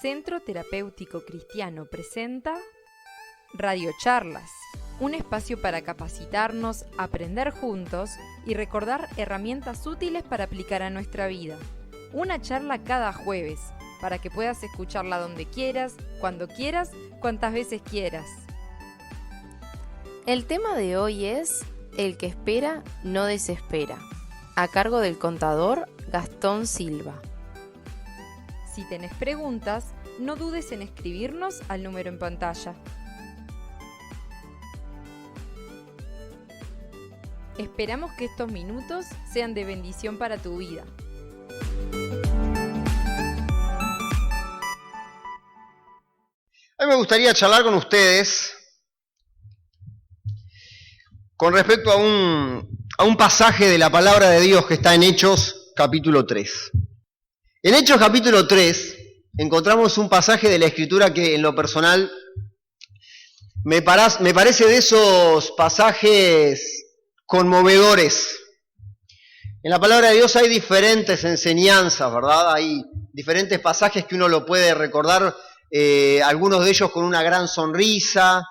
Centro Terapéutico Cristiano presenta Radiocharlas, un espacio para capacitarnos, aprender juntos y recordar herramientas útiles para aplicar a nuestra vida. Una charla cada jueves, para que puedas escucharla donde quieras, cuantas veces quieras. El tema de hoy es El que espera no desespera, a cargo del contador Gastón Silva. Si tenés preguntas, no dudes en escribirnos al número en pantalla. Esperamos que estos minutos sean de bendición para tu vida. A mí me gustaría charlar con ustedes con respecto a un pasaje de la palabra de Dios que está en Hechos capítulo 3. En Hechos capítulo 3 encontramos un pasaje de la Escritura que en lo personal me parece de esos pasajes conmovedores. En la palabra de Dios hay diferentes enseñanzas, ¿verdad? Hay diferentes pasajes que uno lo puede recordar, algunos de ellos con una gran sonrisa,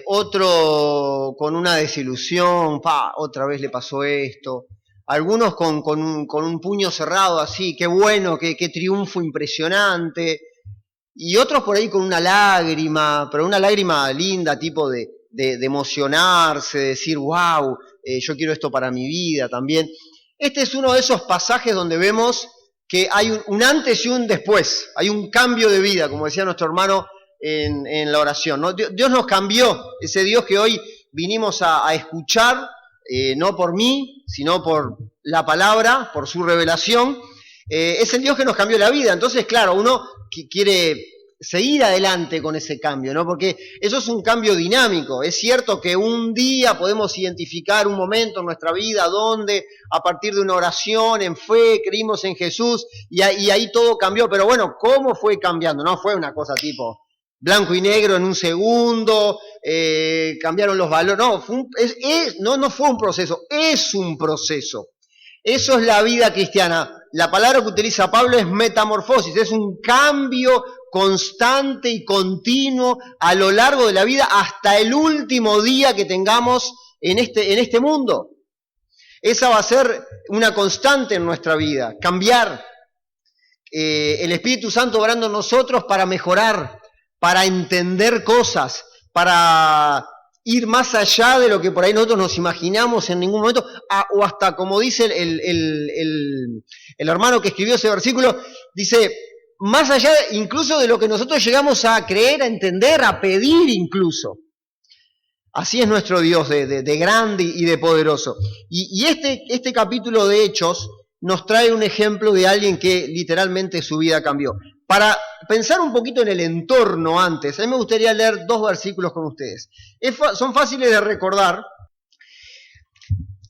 otro con una desilusión, otra vez le pasó esto. Algunos con un puño cerrado así, qué bueno, qué triunfo impresionante. Y otros por ahí con una lágrima, pero una lágrima linda, tipo de emocionarse, de decir, wow, yo quiero esto para mi vida también. Este es uno de esos pasajes donde vemos que hay un antes y un después, hay un cambio de vida, como decía nuestro hermano en la oración, ¿no? Dios nos cambió, ese Dios que hoy vinimos a escuchar, no por mí, sino por la palabra, por su revelación, es el Dios que nos cambió la vida. Entonces, claro, uno quiere seguir adelante con ese cambio, ¿no? Porque eso es un cambio dinámico. Es cierto que un día podemos identificar un momento en nuestra vida donde a partir de una oración en fe creímos en Jesús y ahí todo cambió. Pero bueno, ¿cómo fue cambiando? No fue una cosa tipo blanco y negro en un segundo, cambiaron los valores. No, no fue un proceso, es un proceso. Eso es la vida cristiana. La palabra que utiliza Pablo es metamorfosis, es un cambio constante y continuo a lo largo de la vida hasta el último día que tengamos en este mundo. Esa va a ser una constante en nuestra vida, cambiar. El Espíritu Santo obrando en nosotros para mejorar, para entender cosas, para ir más allá de lo que por ahí nosotros nos imaginamos en ningún momento, o hasta como dice el hermano que escribió ese versículo, dice, más allá incluso de lo que nosotros llegamos a creer, a entender, a pedir incluso. Así es nuestro Dios de grande y de poderoso. Y este capítulo de Hechos nos trae un ejemplo de alguien que literalmente su vida cambió. Para pensar un poquito en el entorno antes, a mí me gustaría leer 2 versículos con ustedes. Son fáciles de recordar.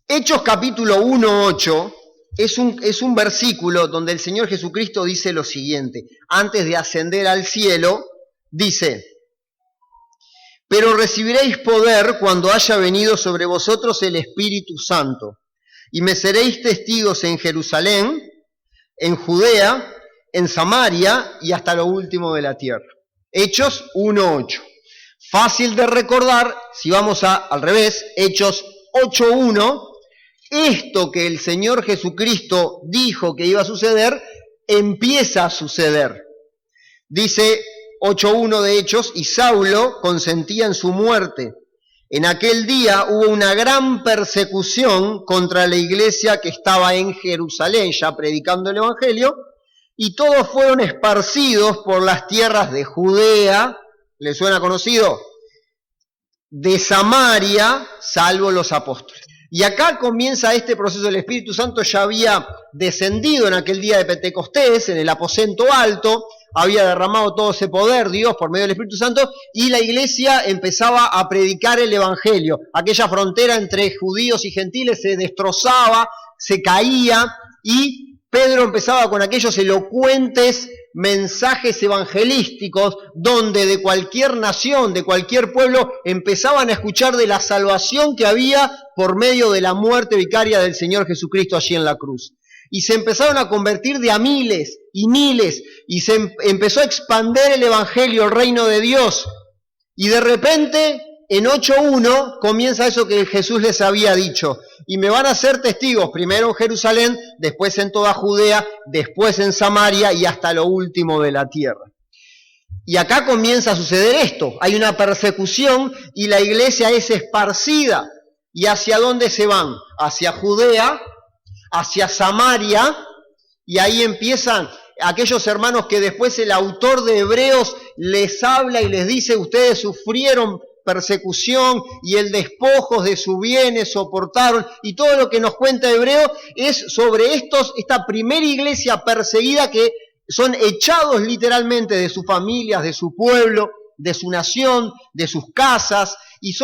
Hechos capítulo 1:8 es un versículo donde el Señor Jesucristo dice lo siguiente. Antes de ascender al cielo, dice, pero recibiréis poder cuando haya venido sobre vosotros el Espíritu Santo, y me seréis testigos en Jerusalén, en Judea, en Samaria y hasta lo último de la tierra. Hechos 1:8. Fácil de recordar, si vamos al revés, Hechos 8:1, esto que el Señor Jesucristo dijo que iba a suceder, empieza a suceder. Dice 8:1 de Hechos, y Saulo consentía en su muerte. En aquel día hubo una gran persecución contra la iglesia que estaba en Jerusalén, ya predicando el Evangelio, y todos fueron esparcidos por las tierras de Judea, ¿les suena conocido? De Samaria, salvo los apóstoles. Y acá comienza este proceso. El Espíritu Santo ya había descendido en aquel día de Pentecostés, en el aposento alto, había derramado todo ese poder, Dios, por medio del Espíritu Santo, y la iglesia empezaba a predicar el Evangelio. Aquella frontera entre judíos y gentiles se destrozaba, se caía, y Pedro empezaba con aquellos elocuentes mensajes evangelísticos donde de cualquier nación, de cualquier pueblo, empezaban a escuchar de la salvación que había por medio de la muerte vicaria del Señor Jesucristo allí en la cruz. Y se empezaron a convertir de a miles y miles, y se empezó a expandir el Evangelio, el reino de Dios. Y de repente, en 8:1, comienza eso que Jesús les había dicho. Y me van a ser testigos, primero en Jerusalén, después en toda Judea, después en Samaria y hasta lo último de la tierra. Y acá comienza a suceder esto. Hay una persecución y la iglesia es esparcida. ¿Y hacia dónde se van? Hacia Judea, hacia Samaria, y ahí empiezan aquellos hermanos que después el autor de Hebreos les habla y les dice: ustedes sufrieron persecución y el despojos de sus bienes soportaron, y todo lo que nos cuenta Hebreo es sobre esta primera iglesia perseguida, que son echados literalmente de sus familias, de su pueblo, de su nación, de sus casas, y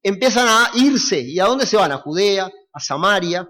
empiezan a irse. ¿Y a dónde se van? A Judea, a Samaria.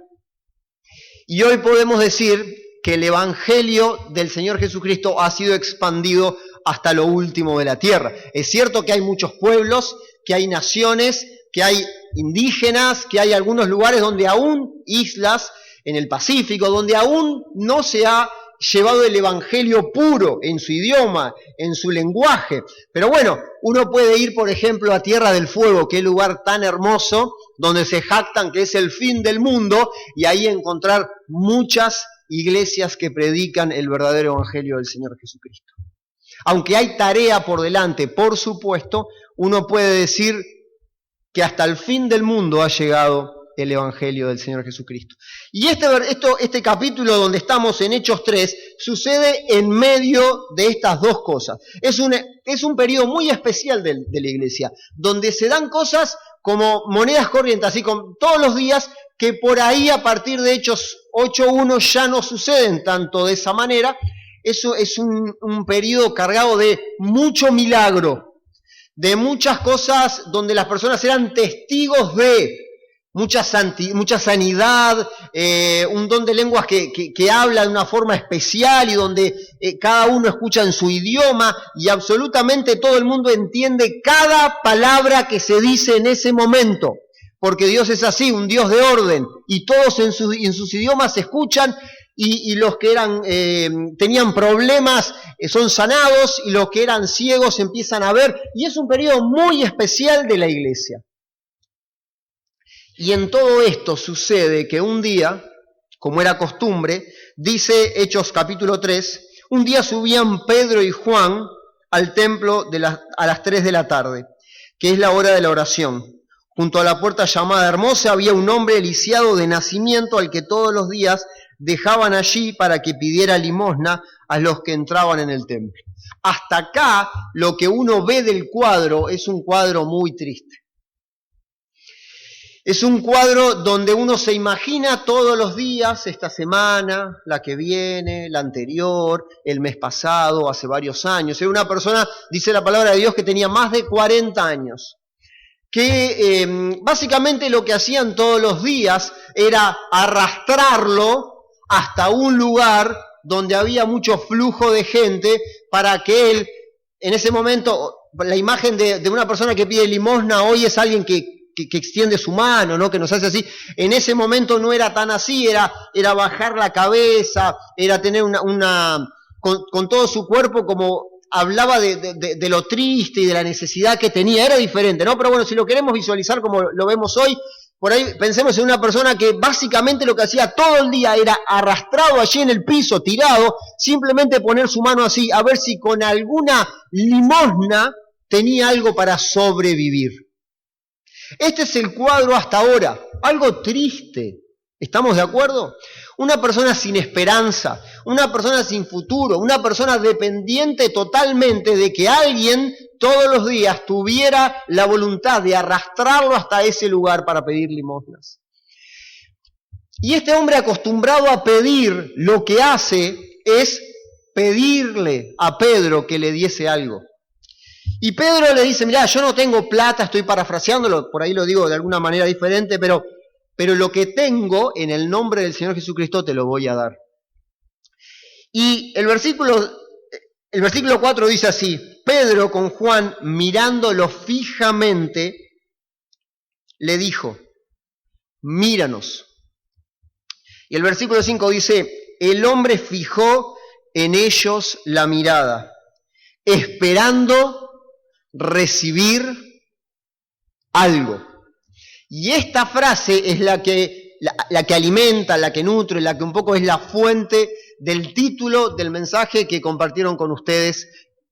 Y hoy podemos decir que el Evangelio del Señor Jesucristo ha sido expandido hasta lo último de la tierra. Es cierto que hay muchos pueblos, que hay naciones, que hay indígenas, que hay algunos lugares donde aún, islas en el Pacífico, donde aún no se ha llevado el Evangelio puro en su idioma, en su lenguaje. Pero bueno, uno puede ir, por ejemplo, a Tierra del Fuego, que es un lugar tan hermoso, donde se jactan que es el fin del mundo, y ahí encontrar muchas iglesias que predican el verdadero Evangelio del Señor Jesucristo. Aunque hay tarea por delante, por supuesto, uno puede decir que hasta el fin del mundo ha llegado el Evangelio del Señor Jesucristo. Y este capítulo donde estamos en Hechos 3 sucede en medio de estas dos cosas. Es un periodo muy especial de la iglesia, donde se dan cosas como monedas corrientes, así como todos los días, que por ahí a partir de Hechos 8:1 ya no suceden tanto de esa manera. Eso es un periodo cargado de mucho milagro, de muchas cosas donde las personas eran testigos de mucha sanidad, un don de lenguas que habla de una forma especial y donde cada uno escucha en su idioma y absolutamente todo el mundo entiende cada palabra que se dice en ese momento, porque Dios es así, un Dios de orden, y todos en sus idiomas se escuchan, y los que tenían problemas son sanados, y los que eran ciegos empiezan a ver, y es un periodo muy especial de la iglesia. Y en todo esto sucede que un día, como era costumbre, dice Hechos capítulo 3, un día subían Pedro y Juan al templo a las 3 de la tarde, que es la hora de la oración. Junto a la puerta llamada Hermosa había un hombre lisiado de nacimiento, al que todos los días dejaban allí para que pidiera limosna a los que entraban en el templo. Hasta acá lo que uno ve del cuadro es un cuadro muy triste. Es un cuadro donde uno se imagina todos los días, esta semana, la que viene, la anterior, el mes pasado, hace varios años. Era una persona, dice la palabra de Dios, que tenía más de 40 años. Que básicamente lo que hacían todos los días era arrastrarlo hasta un lugar donde había mucho flujo de gente para que él, en ese momento, la imagen de una persona que pide limosna hoy es alguien que extiende su mano, ¿no? Que nos hace así. En ese momento no era tan así, era bajar la cabeza, era tener con todo su cuerpo, como hablaba de lo triste y de la necesidad que tenía, era diferente, ¿no? Pero bueno, si lo queremos visualizar como lo vemos hoy, por ahí pensemos en una persona que básicamente lo que hacía todo el día era arrastrado allí en el piso, tirado, simplemente poner su mano así, a ver si con alguna limosna tenía algo para sobrevivir. Este es el cuadro hasta ahora, algo triste, ¿estamos de acuerdo? Una persona sin esperanza, una persona sin futuro, una persona dependiente totalmente de que alguien todos los días tuviera la voluntad de arrastrarlo hasta ese lugar para pedir limosnas. Y este hombre, acostumbrado a pedir, lo que hace es pedirle a Pedro que le diese algo. Y Pedro le dice: mirá, yo no tengo plata, estoy parafraseándolo, por ahí lo digo de alguna manera diferente, pero lo que tengo, en el nombre del Señor Jesucristo, te lo voy a dar. Y el versículo 4 dice así: Pedro, con Juan, mirándolo fijamente, le dijo: míranos. Y el versículo 5 dice, el hombre fijó en ellos la mirada, esperando recibir algo. Y esta frase es la que alimenta, la que nutre, la que un poco es la fuente del título del mensaje que compartieron con ustedes,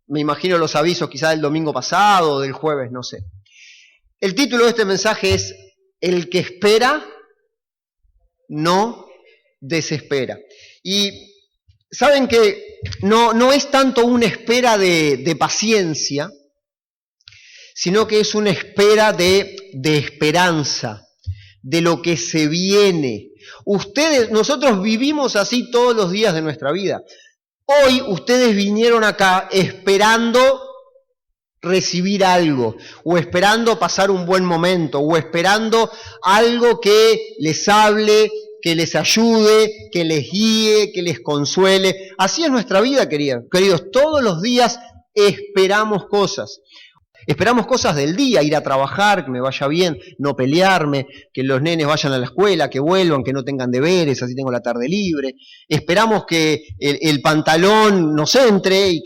me imagino los avisos quizás del domingo pasado o del jueves, no sé. El título de este mensaje es El que espera, no desespera. Y saben que no es tanto una espera de paciencia, sino que es una espera de esperanza, de lo que se viene. Nosotros vivimos así todos los días de nuestra vida. Hoy ustedes vinieron acá esperando recibir algo, o esperando pasar un buen momento, o esperando algo que les hable, que les ayude, que les guíe, que les consuele. Así es nuestra vida, queridos. Todos los días esperamos cosas. Esperamos cosas del día, ir a trabajar, que me vaya bien, no pelearme, que los nenes vayan a la escuela, que vuelvan, que no tengan deberes, así tengo la tarde libre. Esperamos que el pantalón nos entre y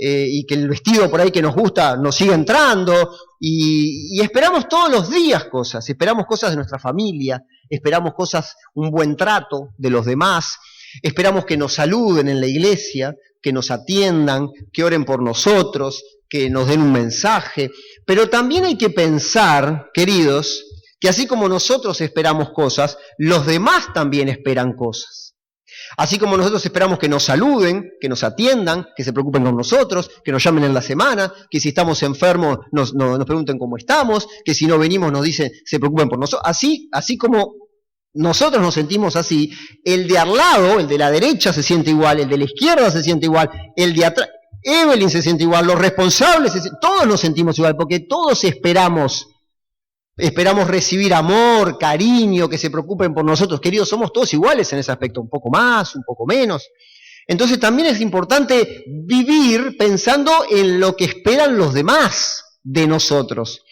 y que el vestido por ahí que nos gusta nos siga entrando. Y esperamos todos los días cosas. Esperamos cosas de nuestra familia, esperamos cosas, un buen trato de los demás. Esperamos que nos saluden en la iglesia, que nos atiendan, que oren por nosotros, que nos den un mensaje. Pero también hay que pensar, queridos, que así como nosotros esperamos cosas, los demás también esperan cosas. Así como nosotros esperamos que nos saluden, que nos atiendan, que se preocupen con nosotros, que nos llamen en la semana, que si estamos enfermos nos pregunten cómo estamos, que si no venimos nos dicen, se preocupen por nosotros. Así como nosotros nos sentimos así, el de al lado, el de la derecha se siente igual, el de la izquierda se siente igual, el de atrás, Evelyn se siente igual, los responsables, todos nos sentimos igual, porque todos esperamos recibir amor, cariño, que se preocupen por nosotros. Queridos, somos todos iguales en ese aspecto, un poco más, un poco menos. Entonces también es importante vivir pensando en lo que esperan los demás de nosotros,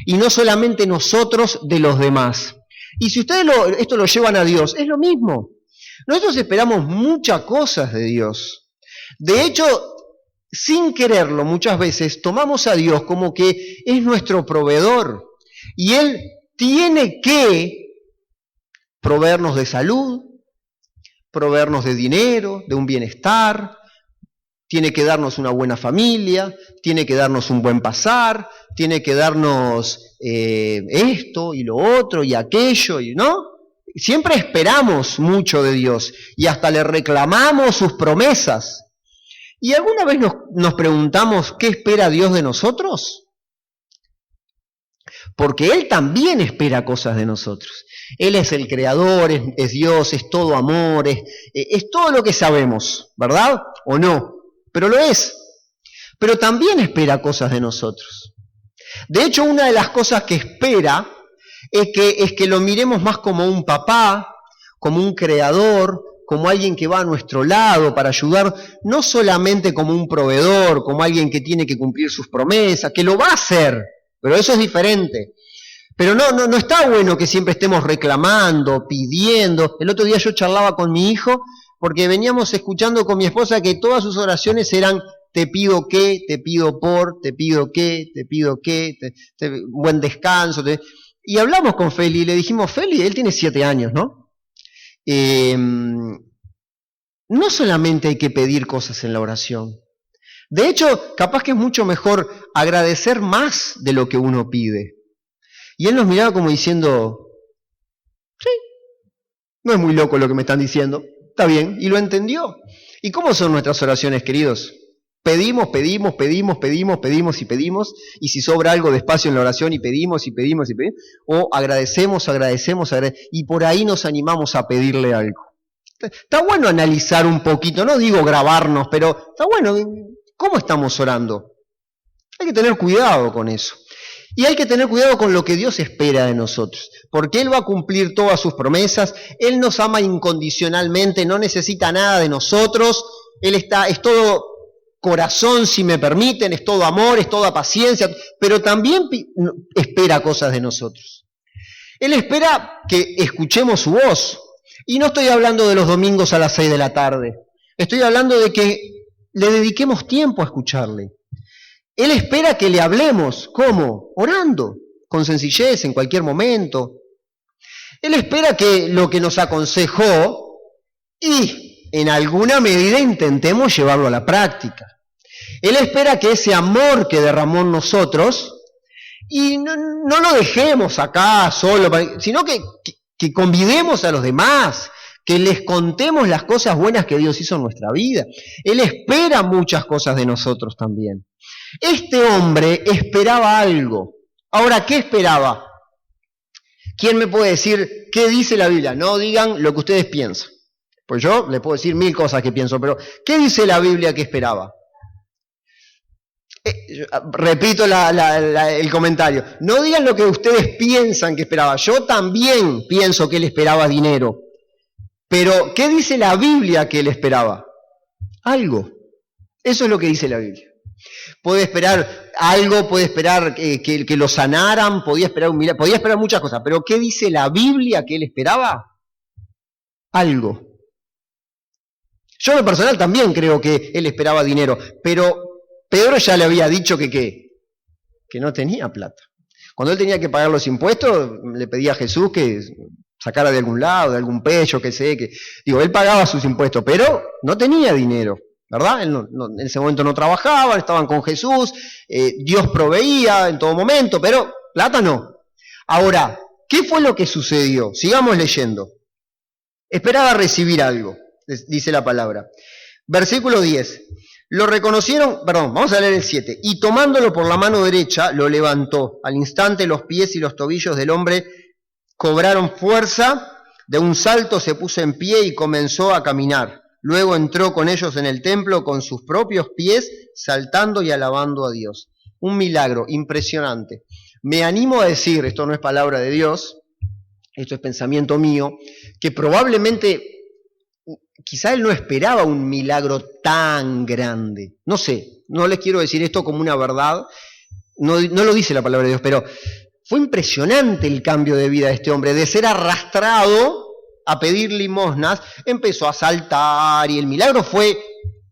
y no solamente nosotros de los demás. Y si ustedes esto lo llevan a Dios, es lo mismo. Nosotros esperamos muchas cosas de Dios. De hecho, sin quererlo, muchas veces tomamos a Dios como que es nuestro proveedor. Y Él tiene que proveernos de salud, proveernos de dinero, de un bienestar, tiene que darnos una buena familia, tiene que darnos un buen pasar, tiene que darnos esto y lo otro y aquello, ¿no? Siempre esperamos mucho de Dios y hasta le reclamamos sus promesas. ¿Y alguna vez nos preguntamos qué espera Dios de nosotros? Porque Él también espera cosas de nosotros. Él es el creador, es Dios, es todo amor, es todo lo que sabemos, ¿verdad? ¿O no? Pero lo es. Pero también espera cosas de nosotros. De hecho, una de las cosas que espera es que lo miremos más como un papá, como un creador, como alguien que va a nuestro lado para ayudar, no solamente como un proveedor, como alguien que tiene que cumplir sus promesas, que lo va a hacer, pero eso es diferente. Pero no está bueno que siempre estemos reclamando, pidiendo. El otro día yo charlaba con mi hijo, porque veníamos escuchando con mi esposa que todas sus oraciones eran te pido que, te pido por, te pido que, te pido que, buen descanso. Y hablamos con Feli y le dijimos, Feli, él tiene 7 años, ¿no? No solamente hay que pedir cosas en la oración. De hecho, capaz que es mucho mejor agradecer más de lo que uno pide. Y él nos miraba como diciendo, sí, no es muy loco lo que me están diciendo, está bien, y lo entendió. ¿Y cómo son nuestras oraciones, queridos? Pedimos, y si sobra algo de espacio en la oración y pedimos, o agradecemos, y por ahí nos animamos a pedirle algo. Está bueno analizar un poquito, no digo grabarnos, pero está bueno, ¿cómo estamos orando? Hay que tener cuidado con eso. Y hay que tener cuidado con lo que Dios espera de nosotros, porque Él va a cumplir todas sus promesas, Él nos ama incondicionalmente, no necesita nada de nosotros, Él es todo corazón, si me permiten, es todo amor, es toda paciencia, pero también espera cosas de nosotros. Él espera que escuchemos su voz, Y no estoy hablando de los domingos a las 6 de la tarde. Estoy hablando de que le dediquemos tiempo a escucharle. Él espera que le hablemos. ¿Cómo? Orando, con sencillez, en cualquier momento. Él espera que lo que nos aconsejó y en alguna medida intentemos llevarlo a la práctica. Él espera que ese amor que derramó en nosotros, y no lo dejemos acá solo, sino que convidemos a los demás, que les contemos las cosas buenas que Dios hizo en nuestra vida. Él espera muchas cosas de nosotros también. Este hombre esperaba algo. Ahora, ¿qué esperaba? ¿Quién me puede decir qué dice la Biblia? No digan lo que ustedes piensan. Pues yo les puedo decir 1000 cosas que pienso, pero ¿qué dice la Biblia que esperaba? Repito el comentario. No digan lo que ustedes piensan que esperaba. Yo también pienso que él esperaba dinero. Pero, ¿qué dice la Biblia que él esperaba? Algo. Eso es lo que dice la Biblia. Puede esperar algo, puede esperar que lo sanaran, podía esperar un milagro, podía esperar muchas cosas. Pero, ¿qué dice la Biblia que él esperaba? Algo. Yo en lo personal también creo que él esperaba dinero, pero Pedro ya le había dicho que no tenía plata. Cuando él tenía que pagar los impuestos, le pedía a Jesús que sacara de algún lado, de algún pecho, él pagaba sus impuestos, pero no tenía dinero, ¿verdad? Él en ese momento no trabajaba, estaban con Jesús, Dios proveía en todo momento, pero plata no. Ahora, ¿qué fue lo que sucedió? Sigamos leyendo. Esperaba recibir algo, dice la palabra. Versículo 10. Lo reconocieron, vamos a leer el 7. Y tomándolo por la mano derecha, lo levantó. Al instante los pies y los tobillos del hombre cobraron fuerza. De un salto se puso en pie y comenzó a caminar. Luego entró con ellos en el templo con sus propios pies, saltando y alabando a Dios. Un milagro impresionante. Me animo a decir, esto no es palabra de Dios, esto es pensamiento mío, que probablemente quizá él no esperaba un milagro tan grande. No sé, no les quiero decir esto como una verdad, no lo dice la palabra de Dios, pero fue impresionante el cambio de vida de este hombre. De ser arrastrado a pedir limosnas, empezó a saltar y el milagro fue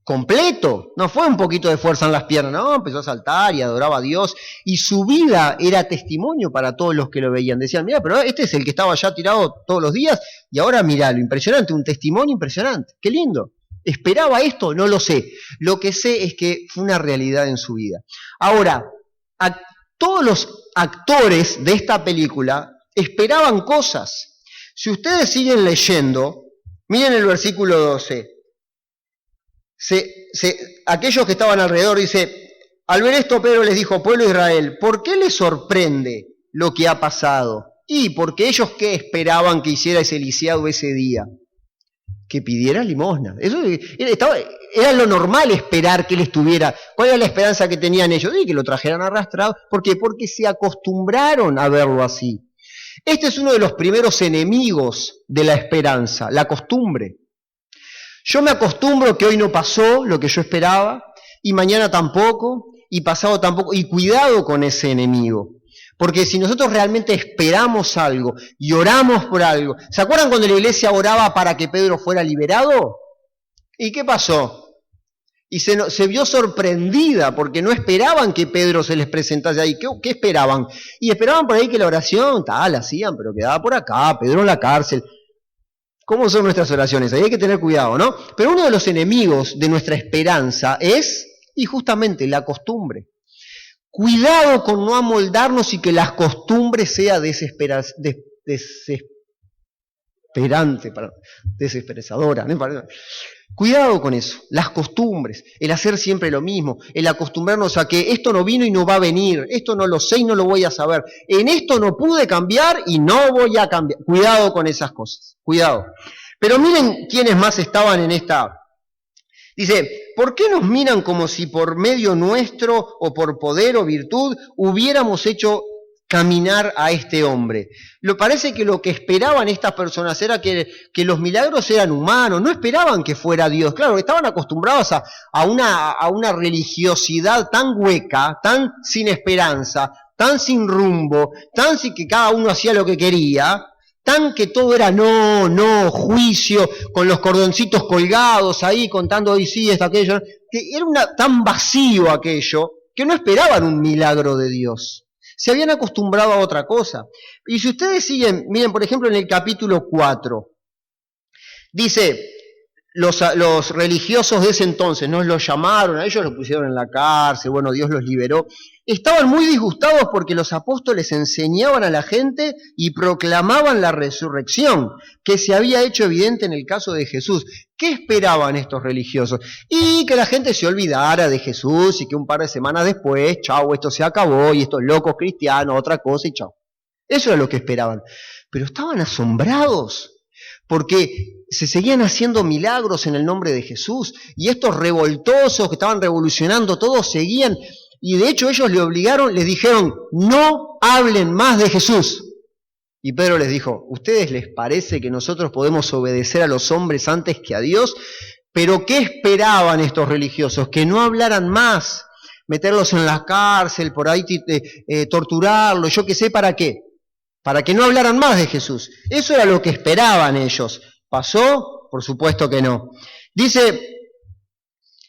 completo. No fue un poquito de fuerza en las piernas, no, empezó a saltar y adoraba a Dios. Y su vida era testimonio para todos los que lo veían. Decían, mira, pero este es el que estaba allá tirado todos los días y ahora mirá, lo impresionante, un testimonio impresionante. Qué lindo. ¿Esperaba esto? No lo sé. Lo que sé es que fue una realidad en su vida. Ahora, todos los actores de esta película esperaban cosas. Si ustedes siguen leyendo, miren el versículo 12. Aquellos que estaban alrededor, dice, al ver esto Pedro les dijo, pueblo de Israel, ¿por qué les sorprende lo que ha pasado? Y porque ellos, ¿qué esperaban que hiciera ese lisiado ese día? Que pidiera limosna. Eso era lo normal esperar que él estuviera. ¿Cuál era la esperanza que tenían ellos? Y que lo trajeran arrastrado. ¿Por qué? Porque se acostumbraron a verlo así. Este es uno de los primeros enemigos de la esperanza, la costumbre. Yo me acostumbro que hoy no pasó lo que yo esperaba, y mañana tampoco, y pasado tampoco, y cuidado con ese enemigo. Porque si nosotros realmente esperamos algo y oramos por algo, ¿se acuerdan cuando la iglesia oraba para que Pedro fuera liberado? ¿Y qué pasó? Y se vio sorprendida porque no esperaban que Pedro se les presentase ahí. ¿Qué esperaban? Y esperaban por ahí que la oración, la hacían, pero quedaba por acá, Pedro en la cárcel. ¿Cómo son nuestras oraciones? Ahí hay que tener cuidado, ¿no? Pero uno de los enemigos de nuestra esperanza es, y justamente, la costumbre. Cuidado con no amoldarnos y que las costumbres sea desesperanzadora. Cuidado con eso, las costumbres, el hacer siempre lo mismo, el acostumbrarnos a que esto no vino y no va a venir, esto no lo sé y no lo voy a saber, en esto no pude cambiar y no voy a cambiar. Cuidado con esas cosas, cuidado. Pero miren quiénes más estaban en esta. Dice, ¿por qué nos miran como si por medio nuestro o por poder o virtud hubiéramos hecho caminar a este hombre? Parece que lo que esperaban estas personas era que los milagros eran humanos, no esperaban que fuera Dios. Claro, estaban acostumbrados a una religiosidad tan hueca, tan sin esperanza, tan sin rumbo, tan sin que cada uno hacía lo que quería, tan que todo era no, juicio, con los cordoncitos colgados ahí, contando hoy sí, esto, aquello, que era tan vacío aquello, que no esperaban un milagro de Dios. Se habían acostumbrado a otra cosa. Y si ustedes siguen, miren, por ejemplo, en el capítulo 4, dice, los religiosos de ese entonces, ¿no? Los llamaron, a ellos los pusieron en la cárcel, bueno, Dios los liberó. Estaban muy disgustados porque los apóstoles enseñaban a la gente y proclamaban la resurrección, que se había hecho evidente en el caso de Jesús. ¿Qué esperaban estos religiosos? Y que la gente se olvidara de Jesús y que un par de semanas después, chau, esto se acabó y estos locos cristianos, otra cosa y chau. Eso era lo que esperaban. Pero estaban asombrados porque se seguían haciendo milagros en el nombre de Jesús, y estos revoltosos que estaban revolucionando todo seguían, y de hecho ellos les dijeron, no hablen más de Jesús. Y Pedro les dijo, ¿ustedes les parece que nosotros podemos obedecer a los hombres antes que a Dios? ¿Pero qué esperaban estos religiosos? Que no hablaran más, meterlos en la cárcel, por ahí torturarlos, yo qué sé, ¿para qué? Para que no hablaran más de Jesús. Eso era lo que esperaban ellos. ¿Pasó? Por supuesto que no. Dice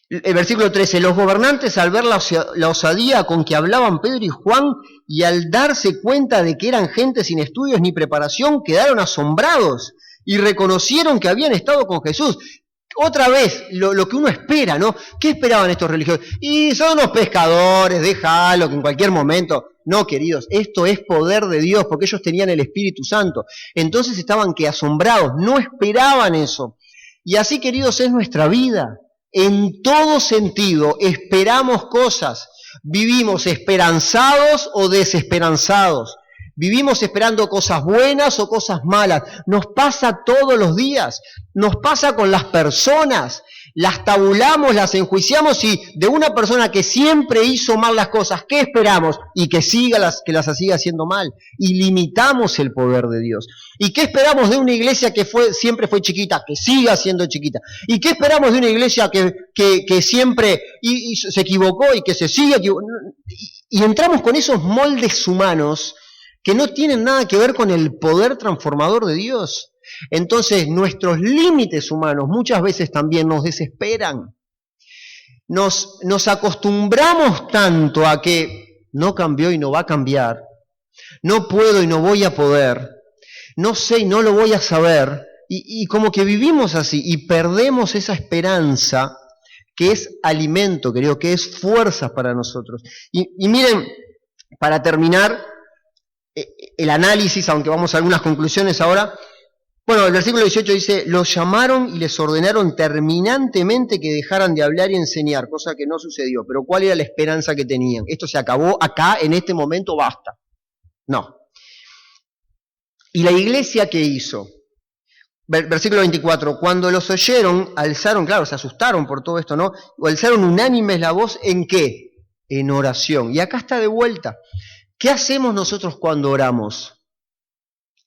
el versículo 13, los gobernantes al ver la osadía con que hablaban Pedro y Juan y al darse cuenta de que eran gente sin estudios ni preparación, quedaron asombrados y reconocieron que habían estado con Jesús. Otra vez, lo que uno espera, ¿no? ¿Qué esperaban estos religiosos? Y son unos pescadores, déjalo, que en cualquier momento... No, queridos, esto es poder de Dios, porque ellos tenían el Espíritu Santo. Entonces estaban que asombrados, no esperaban eso. Y así, queridos, es nuestra vida. En todo sentido, esperamos cosas. Vivimos esperanzados o desesperanzados. Vivimos esperando cosas buenas o cosas malas. Nos pasa todos los días. Nos pasa con las personas. Las tabulamos, las enjuiciamos y de una persona que siempre hizo mal las cosas, ¿qué esperamos? Y que las siga haciendo mal. Y limitamos el poder de Dios. ¿Y qué esperamos de una iglesia que siempre fue chiquita, que siga siendo chiquita? ¿Y qué esperamos de una iglesia que siempre se equivocó y que se sigue equivocando? Y entramos con esos moldes humanos que no tienen nada que ver con el poder transformador de Dios. Entonces, nuestros límites humanos muchas veces también nos desesperan. Nos acostumbramos tanto a que no cambió y no va a cambiar, no puedo y no voy a poder, no sé y no lo voy a saber, y como que vivimos así y perdemos esa esperanza que es alimento, creo que es fuerza para nosotros. Y miren, para terminar el análisis, aunque vamos a algunas conclusiones ahora, bueno, el versículo 18 dice, los llamaron y les ordenaron terminantemente que dejaran de hablar y enseñar, cosa que no sucedió. Pero ¿cuál era la esperanza que tenían? Esto se acabó acá, en este momento, basta. No. ¿Y la iglesia qué hizo? Versículo 24, cuando los oyeron, alzaron, claro, se asustaron por todo esto, ¿no? Alzaron unánimes la voz, ¿en qué? En oración. Y acá está de vuelta. ¿Qué hacemos nosotros cuando oramos?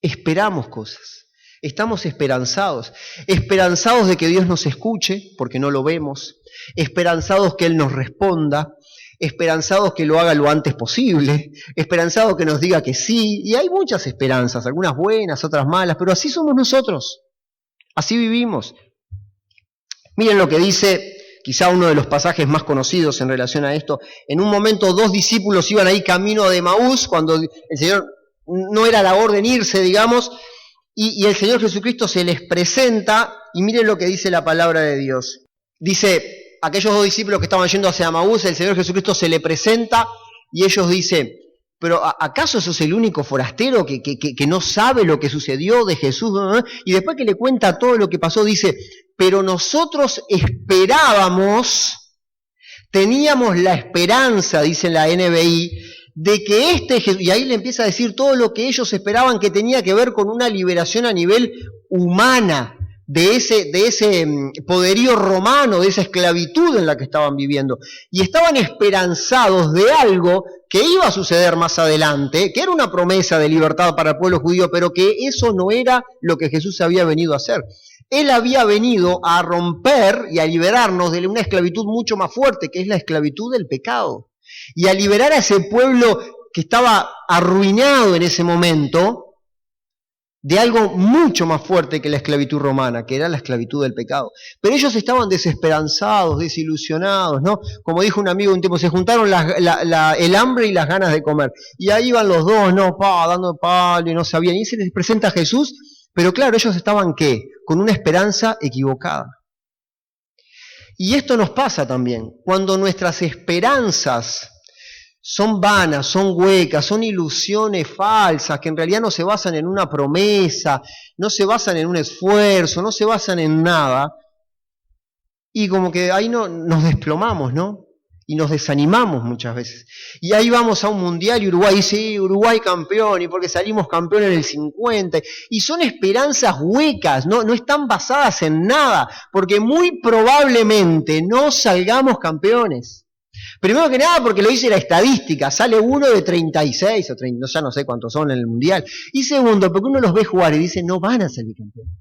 Esperamos cosas. Estamos esperanzados de que Dios nos escuche, porque no lo vemos, esperanzados que Él nos responda, esperanzados que lo haga lo antes posible, esperanzados que nos diga que sí, y hay muchas esperanzas, algunas buenas, otras malas, pero así somos nosotros, así vivimos. Miren lo que dice, quizá uno de los pasajes más conocidos en relación a esto, en un momento 2 discípulos iban ahí camino de Emaús, cuando el Señor no era la orden irse, digamos, y el Señor Jesucristo se les presenta, y miren lo que dice la palabra de Dios. Dice, aquellos 2 discípulos que estaban yendo hacia Emaús, el Señor Jesucristo se le presenta, y ellos dicen, ¿pero acaso sos el único forastero que no sabe lo que sucedió de Jesús? Y después que le cuenta todo lo que pasó, dice, pero nosotros esperábamos, teníamos la esperanza, dice la NBI, de que y ahí le empieza a decir todo lo que ellos esperaban que tenía que ver con una liberación a nivel humana, de ese poderío romano, de esa esclavitud en la que estaban viviendo. Y estaban esperanzados de algo que iba a suceder más adelante, que era una promesa de libertad para el pueblo judío, pero que eso no era lo que Jesús había venido a hacer. Él había venido a romper y a liberarnos de una esclavitud mucho más fuerte, que es la esclavitud del pecado. Y a liberar a ese pueblo que estaba arruinado en ese momento de algo mucho más fuerte que la esclavitud romana, que era la esclavitud del pecado. Pero ellos estaban desesperanzados, desilusionados, ¿no? Como dijo un amigo un tiempo, se juntaron el hambre y las ganas de comer. Y ahí iban los dos, ¿no? Dando palo y no sabían. Y se les presenta a Jesús, pero claro, ellos estaban, ¿qué? Con una esperanza equivocada. Y esto nos pasa también, cuando nuestras esperanzas son vanas, son huecas, son ilusiones falsas, que en realidad no se basan en una promesa, no se basan en un esfuerzo, no se basan en nada, y como que ahí nos desplomamos, ¿no? Y nos desanimamos muchas veces. Y ahí vamos a un mundial y Uruguay, sí, Uruguay campeón, y porque salimos campeón en el 50, y son esperanzas huecas, no están basadas en nada, porque muy probablemente no salgamos campeones. Primero que nada porque lo dice la estadística, sale uno de 36 o 30, ya no sé cuántos son en el mundial. Y segundo, porque uno los ve jugar y dice, no van a salir campeones.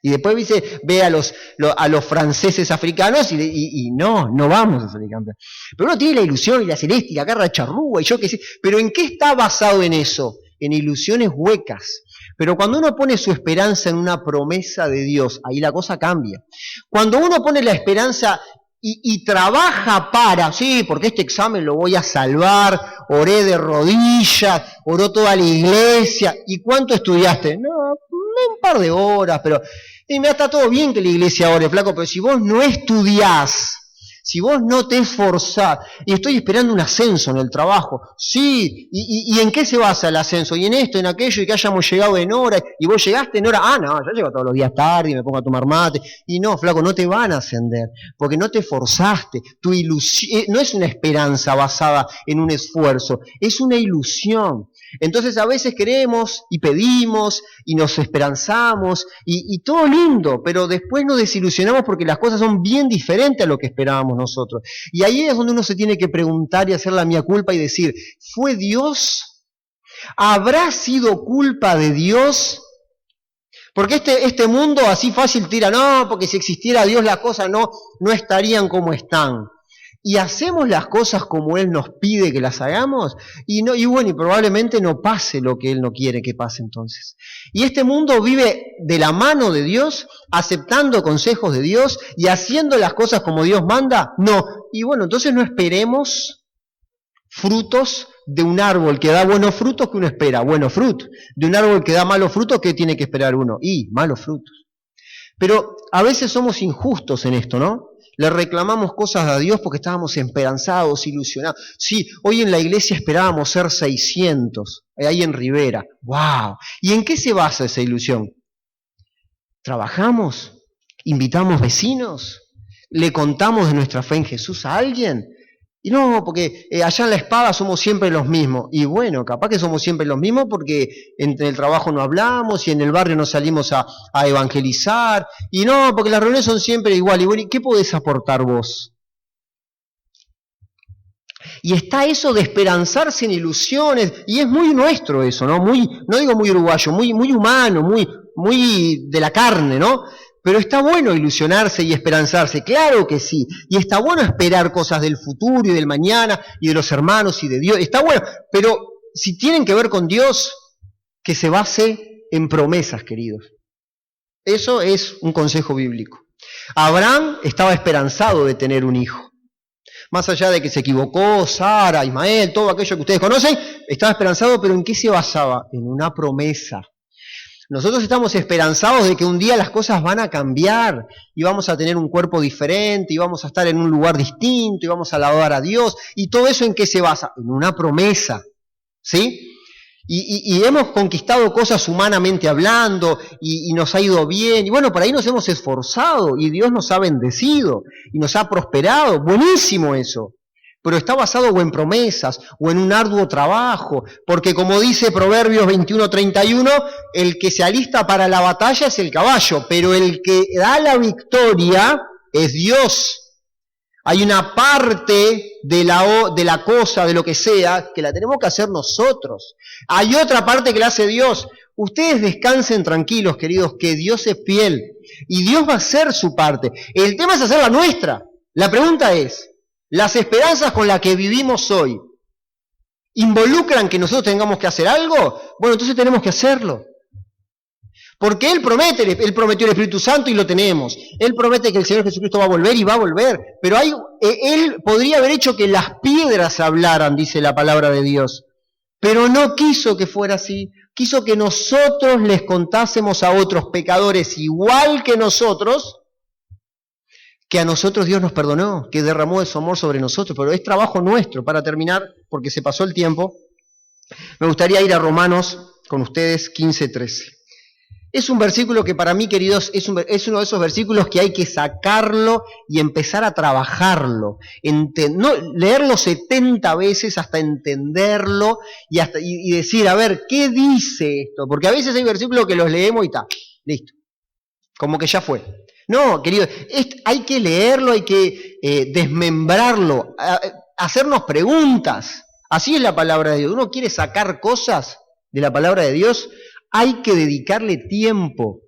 Y después ve a los franceses africanos y no vamos a salir campeones. Pero uno tiene la ilusión y la celeste y la garra charrúa y yo qué sé. Pero ¿en qué está basado en eso? En ilusiones huecas. Pero cuando uno pone su esperanza en una promesa de Dios, ahí la cosa cambia. Cuando uno pone la esperanza y trabaja sí, porque este examen lo voy a salvar, oré de rodillas, oró toda la iglesia. ¿Y cuánto estudiaste? No, un par de horas, pero me está todo bien que la iglesia ore, flaco, pero si vos no estudiás, si vos no te esforzás, y estoy esperando un ascenso en el trabajo, sí, ¿y en qué se basa el ascenso? Y en esto, en aquello, y que hayamos llegado en hora, y vos llegaste en hora, no, yo llego todos los días tarde y me pongo a tomar mate, y no, flaco, no te van a ascender, porque no te esforzaste, tu ilusión, no es una esperanza basada en un esfuerzo, es una ilusión. Entonces a veces queremos y pedimos y nos esperanzamos y todo lindo, pero después nos desilusionamos porque las cosas son bien diferentes a lo que esperábamos nosotros. Y ahí es donde uno se tiene que preguntar y hacer la mía culpa y decir, ¿fue Dios? ¿Habrá sido culpa de Dios? Porque este mundo así fácil tira, no, porque si existiera Dios las cosas no estarían como están. Y hacemos las cosas como Él nos pide que las hagamos, y probablemente no pase lo que Él no quiere que pase entonces. Y este mundo vive de la mano de Dios, aceptando consejos de Dios y haciendo las cosas como Dios manda. No. Y entonces no esperemos frutos de un árbol que da buenos frutos que uno espera, buenos frutos. De un árbol que da malos frutos, ¿qué tiene que esperar uno? Malos frutos. Pero a veces somos injustos en esto, ¿no? Le reclamamos cosas a Dios porque estábamos esperanzados, ilusionados. Sí, hoy en la iglesia esperábamos ser 600, ahí en Rivera. ¡Wow! ¿Y en qué se basa esa ilusión? ¿Trabajamos? ¿Invitamos vecinos? ¿Le contamos de nuestra fe en Jesús a alguien? Y no, porque allá en La Espada somos siempre los mismos. Y capaz que somos siempre los mismos porque en el trabajo no hablamos y en el barrio no salimos a evangelizar. Y no, porque las reuniones son siempre igual. ¿Y qué podés aportar vos? Y está eso de esperanzarse en ilusiones. Y es muy nuestro eso, ¿no? No digo muy uruguayo, muy humano, muy de la carne, ¿no? Pero está bueno ilusionarse y esperanzarse, claro que sí. Y está bueno esperar cosas del futuro y del mañana y de los hermanos y de Dios. Está bueno, pero si tienen que ver con Dios, que se base en promesas, queridos. Eso es un consejo bíblico. Abraham estaba esperanzado de tener un hijo. Más allá de que se equivocó, Sara, Ismael, todo aquello que ustedes conocen, estaba esperanzado, pero ¿en qué se basaba? En una promesa. Nosotros estamos esperanzados de que un día las cosas van a cambiar y vamos a tener un cuerpo diferente y vamos a estar en un lugar distinto y vamos a alabar a Dios. ¿Y todo eso en qué se basa? En una promesa, ¿sí? Y hemos conquistado cosas humanamente hablando y nos ha ido bien. Y por ahí nos hemos esforzado y Dios nos ha bendecido y nos ha prosperado. Buenísimo eso. Pero está basado o en promesas o en un arduo trabajo, porque como dice Proverbios 21:31, el que se alista para la batalla es el caballo, pero el que da la victoria es Dios. Hay una parte de la cosa, de lo que sea, que la tenemos que hacer nosotros. Hay otra parte que la hace Dios. Ustedes descansen tranquilos, queridos, que Dios es fiel y Dios va a hacer su parte. El tema es hacer la nuestra. La pregunta es, ¿las esperanzas con las que vivimos hoy involucran que nosotros tengamos que hacer algo? Entonces tenemos que hacerlo. Porque Él prometió el Espíritu Santo y lo tenemos. Él promete que el Señor Jesucristo va a volver y va a volver. Pero Él podría haber hecho que las piedras hablaran, dice la palabra de Dios. Pero no quiso que fuera así. Quiso que nosotros les contásemos a otros pecadores igual que nosotros, que a nosotros Dios nos perdonó, que derramó de su amor sobre nosotros. Pero es trabajo nuestro. Para terminar, porque se pasó el tiempo, me gustaría ir a Romanos con ustedes 15:13. Es un versículo que para mí, queridos, es uno de esos versículos que hay que sacarlo y empezar a trabajarlo. Leerlo 70 veces hasta entenderlo y decir, a ver, ¿qué dice esto? Porque a veces hay versículos que los leemos y está, listo. Como que ya fue. No, queridos, hay que leerlo, hay que desmembrarlo, hacernos preguntas. Así es la palabra de Dios. Uno quiere sacar cosas de la palabra de Dios, hay que dedicarle tiempo,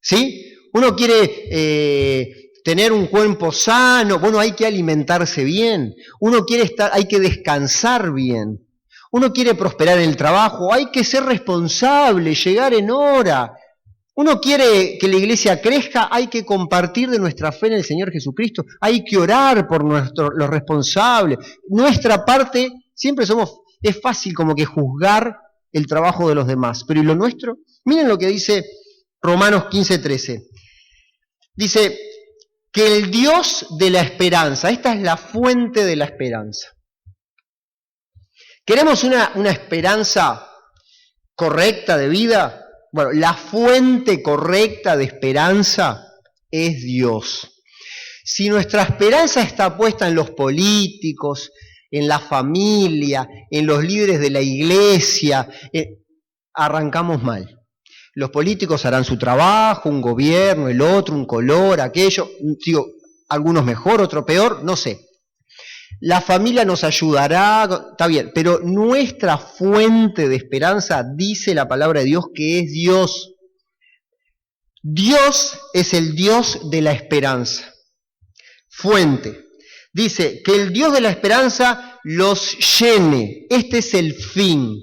¿sí? Uno quiere tener un cuerpo sano, bueno, hay que alimentarse bien. Uno hay que descansar bien. Uno quiere prosperar en el trabajo, hay que ser responsable, llegar en hora. Uno quiere que la iglesia crezca, hay que compartir de nuestra fe en el Señor Jesucristo. Hay que orar por los responsables. Nuestra parte, es fácil como que juzgar el trabajo de los demás. Pero ¿y lo nuestro? Miren lo que dice Romanos 15:13. Dice que el Dios de la esperanza, esta es la fuente de la esperanza. ¿Queremos una esperanza correcta de vida? Bueno, la fuente correcta de esperanza es Dios. Si nuestra esperanza está puesta en los políticos, en la familia, en los líderes de la iglesia, arrancamos mal. Los políticos harán su trabajo, un gobierno, el otro, un color, aquello, algunos mejor, otros peor, no sé. La familia nos ayudará, está bien, pero nuestra fuente de esperanza, dice la palabra de Dios, que es Dios. Dios es el Dios de la esperanza. Fuente. Dice que el Dios de la esperanza los llene. Este es el fin.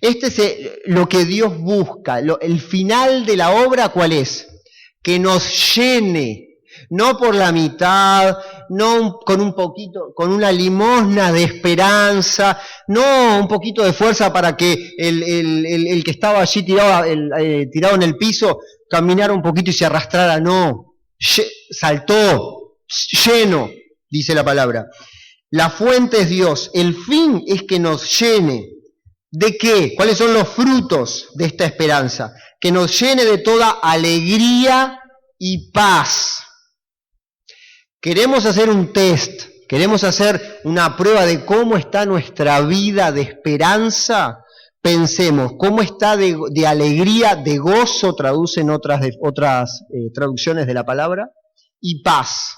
Este es lo que Dios busca. El final de la obra, ¿cuál es? Que nos llene. No por la mitad, no con un poquito, con una limosna de esperanza, no un poquito de fuerza para que el que estaba allí tirado en el piso caminara un poquito y se arrastrara. No. Saltó. Lleno. Dice la palabra. La fuente es Dios. El fin es que nos llene. ¿De qué? ¿Cuáles son los frutos de esta esperanza? Que nos llene de toda alegría y paz. Queremos hacer un test. Queremos hacer una prueba de cómo está nuestra vida de esperanza. Pensemos, ¿cómo está de alegría, de gozo? Traducen otras traducciones de la palabra. Y paz.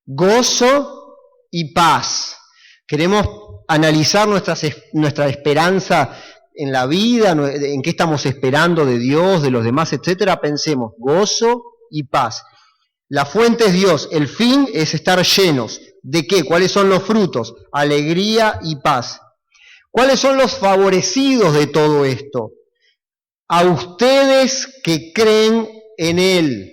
Gozo y paz. Queremos analizar nuestra esperanza en la vida, en qué estamos esperando de Dios, de los demás, etcétera. Pensemos, gozo y paz. La fuente es Dios, el fin es estar llenos. ¿De qué? ¿Cuáles son los frutos? Alegría y paz. ¿Cuáles son los favorecidos de todo esto? A ustedes que creen en Él.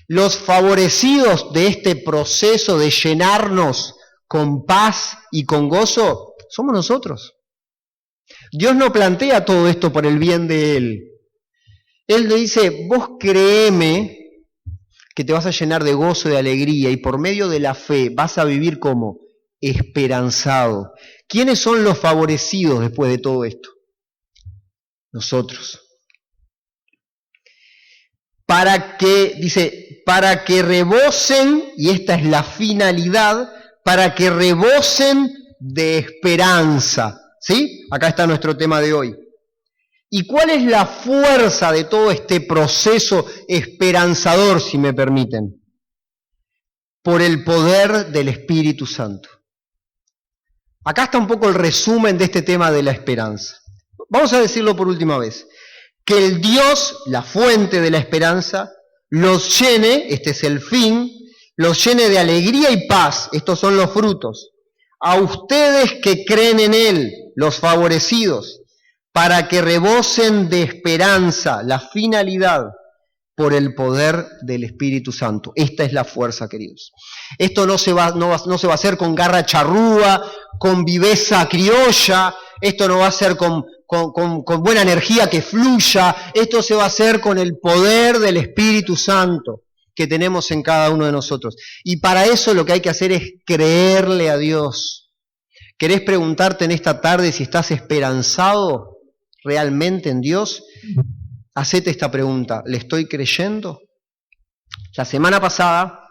Los favorecidos de este proceso de llenarnos con paz y con gozo somos nosotros. Dios no plantea todo esto por el bien de Él. Él le dice, vos créeme que te vas a llenar de gozo y de alegría y por medio de la fe vas a vivir como esperanzado. ¿Quiénes son los favorecidos después de todo esto? Nosotros. Para que rebosen, y esta es la finalidad, para que rebosen de esperanza. ¿Sí? Acá está nuestro tema de hoy. ¿Y cuál es la fuerza de todo este proceso esperanzador, si me permiten? Por el poder del Espíritu Santo. Acá está un poco el resumen de este tema de la esperanza. Vamos a decirlo por última vez. Que el Dios, la fuente de la esperanza, los llene, este es el fin, los llene de alegría y paz, estos son los frutos. A ustedes que creen en Él, los favorecidos, para que rebosen de esperanza, la finalidad, por el poder del Espíritu Santo. Esta es la fuerza, queridos. Esto no se va a hacer con garra charrúa, con viveza criolla, esto no va a ser con buena energía que fluya, esto se va a hacer con el poder del Espíritu Santo que tenemos en cada uno de nosotros. Y para eso lo que hay que hacer es creerle a Dios. ¿Querés preguntarte en esta tarde si estás esperanzado realmente en Dios? Hacete esta pregunta, ¿le estoy creyendo? La semana pasada,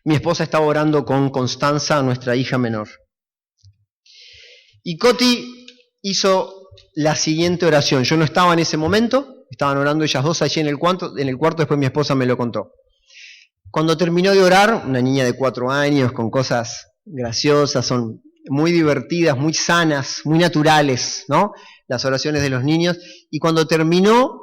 mi esposa estaba orando con Constanza, nuestra hija menor. Y Coti hizo la siguiente oración. Yo no estaba en ese momento, estaban orando ellas dos allí en el cuarto, después mi esposa me lo contó. Cuando terminó de orar, una niña de 4 años, con cosas graciosas, son muy divertidas, muy sanas, muy naturales, ¿no? Las oraciones de los niños, y cuando terminó,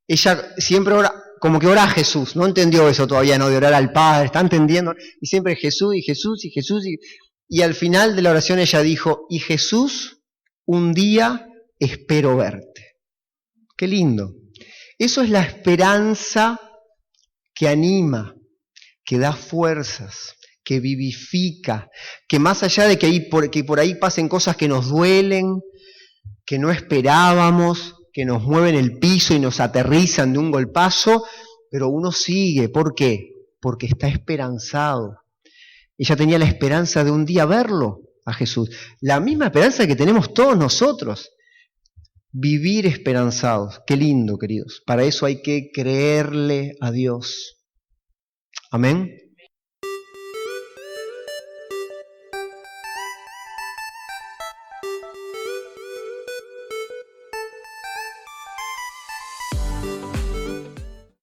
ella siempre ora, como que ora a Jesús, no entendió eso todavía, no de orar al Padre, está entendiendo, y siempre Jesús, y Jesús, y Jesús, y al final de la oración ella dijo, y Jesús, un día espero verte. Qué lindo. Eso es la esperanza que anima, que da fuerzas, que vivifica, que más allá de que por ahí pasen cosas que nos duelen, que no esperábamos, que nos mueven el piso y nos aterrizan de un golpazo, pero uno sigue. ¿Por qué? Porque está esperanzado. Ella tenía la esperanza de un día verlo a Jesús. La misma esperanza que tenemos todos nosotros. Vivir esperanzados. Qué lindo, queridos. Para eso hay que creerle a Dios. Amén.